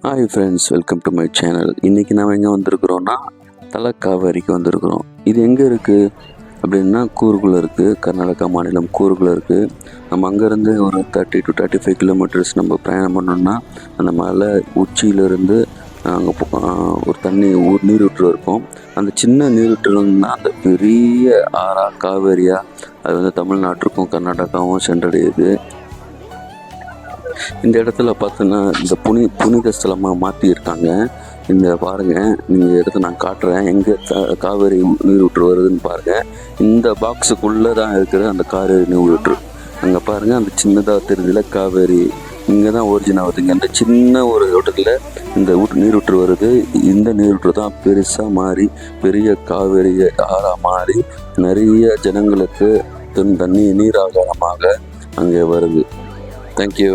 Hi friends, welcome to my channel. இன்றைக்கி நாம் எங்கே வந்திருக்கிறோன்னா தலக்காவேரிக்கு வந்திருக்கிறோம். இது எங்கே இருக்குது அப்படின்னா கூர்குல இருக்குது, கர்நாடகா மாநிலம் கூர்குல இருக்குது. நம்ம அங்கேருந்து ஒரு 30 to 35 கிலோமீட்டர்ஸ் நம்ம பிரயாணம் பண்ணோம்னா அந்த மலை உச்சியிலேருந்து அங்கே ஒரு நீரூற்று இருக்கும். அந்த சின்ன நீரூற்றுலேருந்து அந்த பெரிய ஆறா காவேரியா அது வந்து தமிழ்நாட்டுக்கும் கர்நாடகாவும் சென்றடையுது. இந்த இடத்துல பார்த்தோன்னா இந்த புனித ஸ்தலமாக மாற்றியிருக்காங்க. இந்த பாருங்கள், நீங்கள் இடத்த நான் காட்டுறேன் எங்கே காவேரி நீரூற்று வருதுன்னு பாருங்கள். இந்த பாக்ஸுக்குள்ளே தான் இருக்கிற அந்த காவேரி நீரூற்று. அங்கே பாருங்கள், அந்த சின்னதாக தெரிஞ்சல காவேரி இங்கே தான் ஒரிஜின் ஆகுதுங்க. அந்த சின்ன ஒரு இடத்துல இந்த நீரூற்று வருது. இந்த நீரூற்று தான் பெருசாக மாறி பெரிய காவேரி ஆறாக மாறி நிறைய ஜனங்களுக்கு நீராகாரமாக அங்கே வருது. தேங்க்யூ.